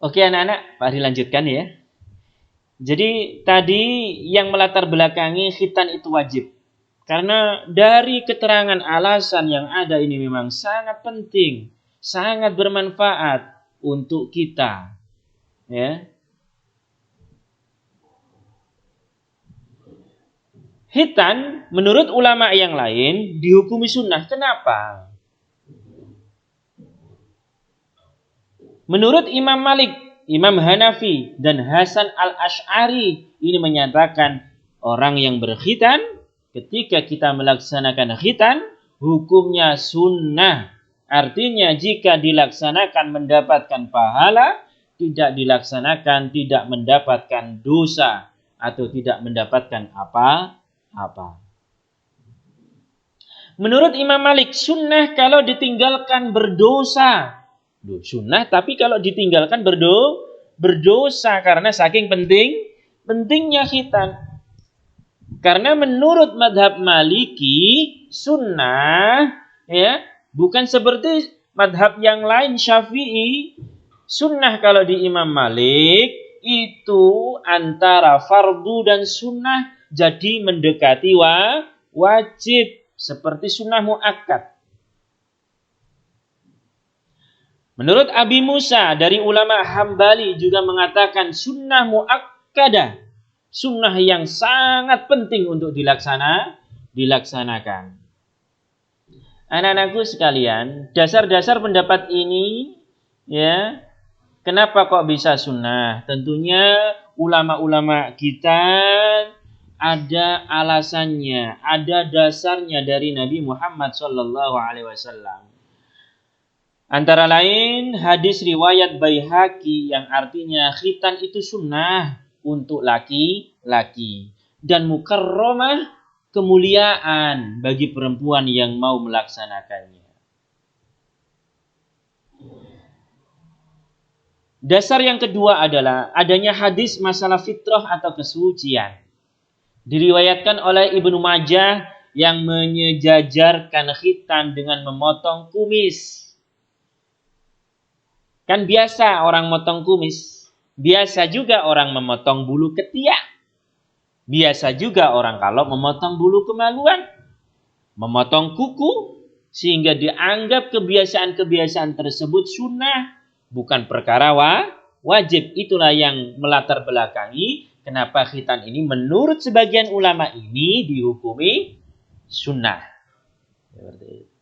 Oke anak-anak, Pak Ari lanjutkan ya. Jadi tadi yang melatar belakangi khitan itu wajib. Karena dari keterangan alasan yang ada ini memang sangat penting, sangat bermanfaat untuk kita. Ya. Khitan menurut ulama yang lain dihukumi sunnah. Kenapa? Menurut Imam Malik, Imam Hanafi, dan Hasan al-Ash'ari ini menyatakan orang yang berkhitan ketika kita melaksanakan khitan hukumnya sunnah. Artinya jika dilaksanakan mendapatkan pahala, tidak dilaksanakan tidak mendapatkan dosa atau tidak mendapatkan apa-apa. Menurut Imam Malik, sunnah kalau ditinggalkan berdosa. Sunnah tapi kalau ditinggalkan berdosa karena saking pentingnya khitan. Karena menurut madhab Maliki, sunnah ya bukan seperti madhab yang lain Syafi'i. Sunnah kalau di Imam Malik itu antara fardu dan sunnah jadi mendekati wajib seperti sunnah muakkad. Menurut Abi Musa dari ulama Hambali juga mengatakan sunnah muakkadah, sunnah yang sangat penting untuk dilaksanakan. Anak-anakku sekalian, dasar-dasar pendapat ini ya, kenapa kok bisa sunnah? Tentunya ulama-ulama kita ada alasannya, ada dasarnya dari Nabi Muhammad SAW. Antara lain hadis riwayat Baihaqi yang artinya khitan itu sunnah untuk laki-laki dan mukarramah kemuliaan bagi perempuan yang mau melaksanakannya. Dasar yang kedua adalah adanya hadis masalah fitrah atau kesucian. Diriwayatkan oleh Ibnu Majah yang menyejajarkan khitan dengan memotong kumis. Kan biasa orang motong kumis. Biasa juga orang memotong bulu ketiak. Biasa juga orang kalau memotong bulu kemaluan. Memotong kuku. Sehingga dianggap kebiasaan-kebiasaan tersebut sunnah. Bukan perkara wajib. Itulah yang melatar belakangi. Kenapa khitan ini menurut sebagian ulama ini dihukumi sunnah. Seperti itu.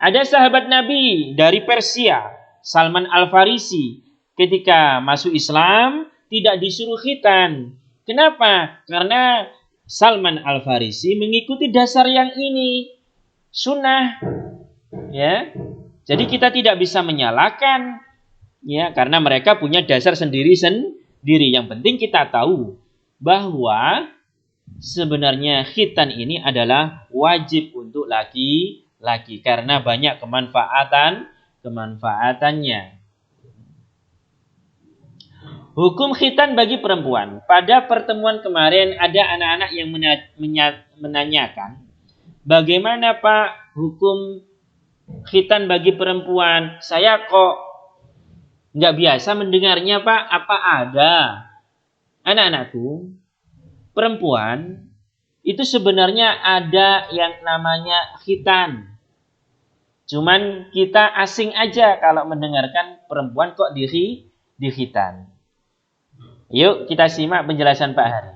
Ada sahabat Nabi dari Persia. Salman Al-Farisi ketika masuk Islam tidak disuruh khitan. Kenapa? Karena Salman Al-Farisi mengikuti dasar yang ini, sunnah. Ya. Jadi kita tidak bisa menyalahkan ya karena mereka punya dasar sendiri. Yang penting kita tahu bahwa sebenarnya khitan ini adalah wajib untuk laki-laki karena banyak kemanfaatannya. Hukum khitan bagi perempuan. Pada pertemuan kemarin ada anak-anak yang menanyakan, bagaimana Pak hukum khitan bagi perempuan? Saya kok nggak biasa mendengarnya Pak. Apa ada? Anak-anakku, perempuan itu sebenarnya ada yang namanya khitan. Cuman kita asing aja kalau mendengarkan perempuan kok dikhitan. Yuk kita simak penjelasan Pak Hari.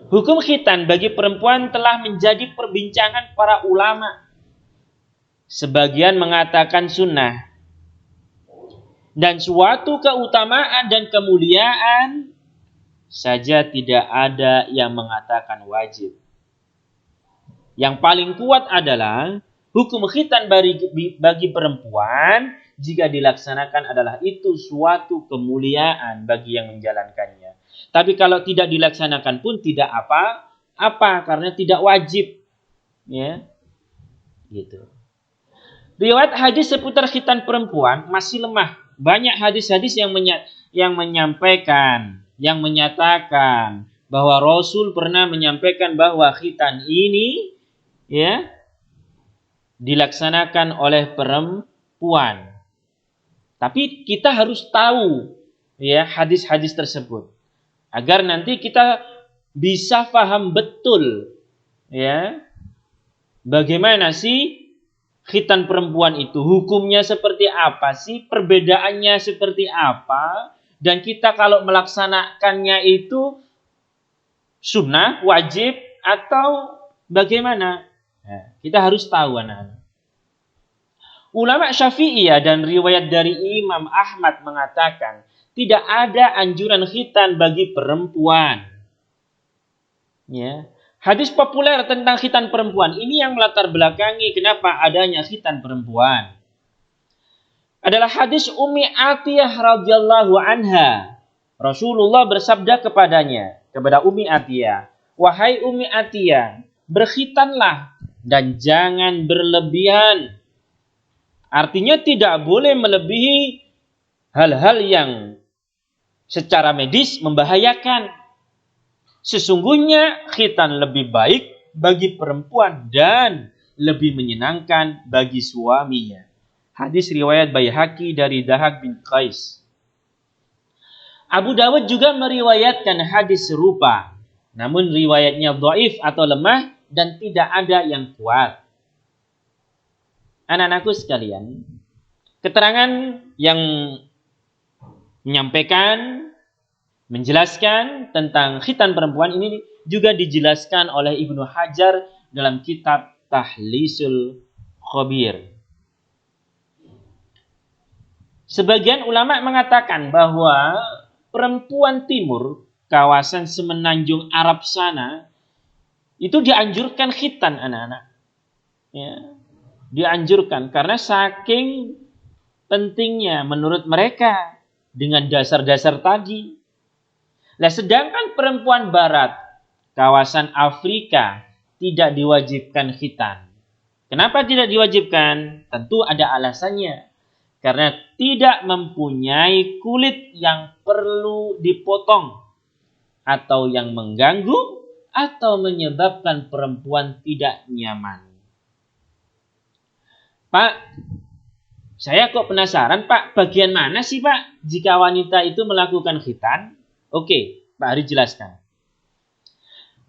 Hukum khitan bagi perempuan telah menjadi perbincangan para ulama. Sebagian mengatakan sunnah. Dan suatu keutamaan dan kemuliaan saja tidak ada yang mengatakan wajib. Yang paling kuat adalah hukum khitan bagi perempuan jika dilaksanakan adalah itu suatu kemuliaan bagi yang menjalankannya. Tapi kalau tidak dilaksanakan pun tidak apa-apa karena tidak wajib. Ya. Gitu. Riwayat hadis seputar khitan perempuan masih lemah. Banyak hadis-hadis yang menyampaikan, yang menyatakan bahwa Rasul pernah menyampaikan bahwa khitan ini ya dilaksanakan oleh perempuan. Tapi kita harus tahu ya hadis-hadis tersebut agar nanti kita bisa paham betul ya bagaimana sih khitan perempuan itu, hukumnya seperti apa sih, perbedaannya seperti apa, dan kita kalau melaksanakannya itu sunnah, wajib, atau bagaimana. Nah, kita harus tahu anak-anak. Ulama Syafi'iyah dan riwayat dari Imam Ahmad mengatakan tidak ada anjuran khitan bagi perempuan. Ya. Hadis populer tentang khitan perempuan ini yang melatar belakangi kenapa adanya khitan perempuan. Adalah hadis Ummi Atiyah radhiyallahu anha. Rasulullah bersabda kepada Ummi Atiyah, "Wahai Ummi Atiyah, berkhitanlah dan jangan berlebihan." Artinya tidak boleh melebihi hal-hal yang secara medis membahayakan. Sesungguhnya khitan lebih baik bagi perempuan dan lebih menyenangkan bagi suaminya. Hadis riwayat Baihaqi dari Dahak bin Qais. Abu Dawud juga meriwayatkan hadis serupa. Namun riwayatnya dhaif atau lemah dan tidak ada yang kuat. Anak-anakku sekalian, keterangan yang menyampaikan, menjelaskan tentang khitan perempuan ini juga dijelaskan oleh Ibnu Hajar dalam kitab Tahlisul Khabir. Sebagian ulama mengatakan bahwa perempuan timur, kawasan semenanjung Arab sana, itu dianjurkan khitan anak-anak. Ya, dianjurkan karena saking pentingnya menurut mereka dengan dasar-dasar tadi. Nah, sedangkan perempuan barat, kawasan Afrika, tidak diwajibkan khitan. Kenapa tidak diwajibkan? Tentu ada alasannya. Karena tidak mempunyai kulit yang perlu dipotong atau yang mengganggu atau menyebabkan perempuan tidak nyaman. Pak, saya kok penasaran Pak, bagian mana sih Pak jika wanita itu melakukan khitan? Oke, Pak Hari jelaskan.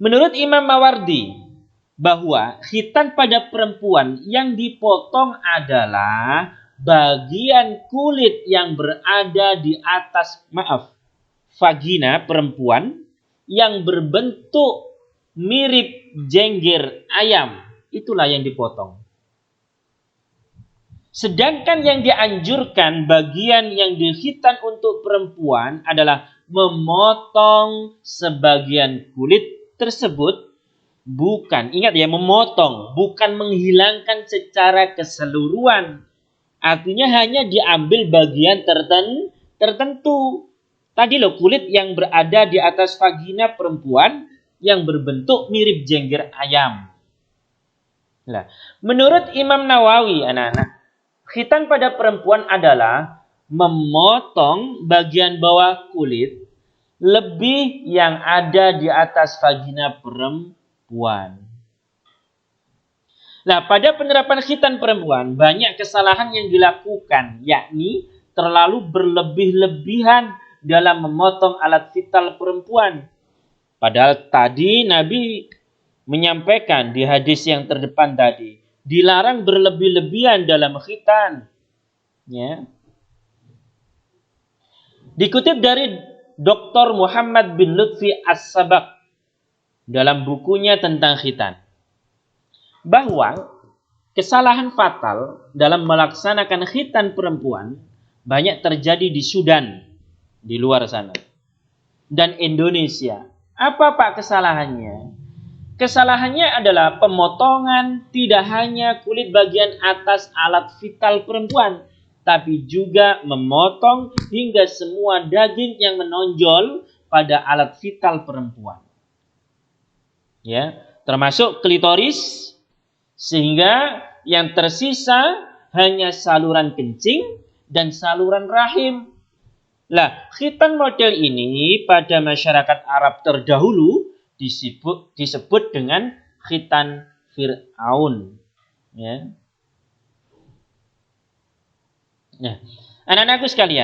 Menurut Imam Mawardi, bahwa khitan pada perempuan yang dipotong adalah bagian kulit yang berada di atas, vagina perempuan yang berbentuk mirip jengger ayam. Itulah yang dipotong. Sedangkan yang dianjurkan bagian yang dikhitan untuk perempuan adalah memotong sebagian kulit tersebut. Bukan, ingat ya, memotong, bukan menghilangkan secara keseluruhan. Artinya hanya diambil bagian tertentu. Tadi loh, kulit yang berada di atas vagina perempuan yang berbentuk mirip jengger ayam. Nah, menurut Imam Nawawi, anak-anak, khitan pada perempuan adalah memotong bagian bawah kulit lebih yang ada di atas vagina perempuan. Nah, pada penerapan khitan perempuan banyak kesalahan yang dilakukan, yakni terlalu berlebih-lebihan dalam memotong alat vital perempuan. Padahal tadi Nabi menyampaikan di hadis yang terdepan tadi, dilarang berlebih-lebihan dalam khitan. Ya. Dikutip dari Dr. Muhammad bin Lutfi As-Sabak dalam bukunya tentang khitan, bahwa kesalahan fatal dalam melaksanakan khitan perempuan banyak terjadi di Sudan, di luar sana, dan Indonesia. Apa Pak kesalahannya? Kesalahannya adalah pemotongan tidak hanya kulit bagian atas alat vital perempuan, tapi juga memotong hingga semua daging yang menonjol pada alat vital perempuan. Ya, termasuk klitoris, sehingga yang tersisa hanya saluran kencing dan saluran rahim. Lah, khitan model ini pada masyarakat Arab terdahulu disebut dengan khitan Fir'aun. Ya. Nah, Anak-anakku sekalian,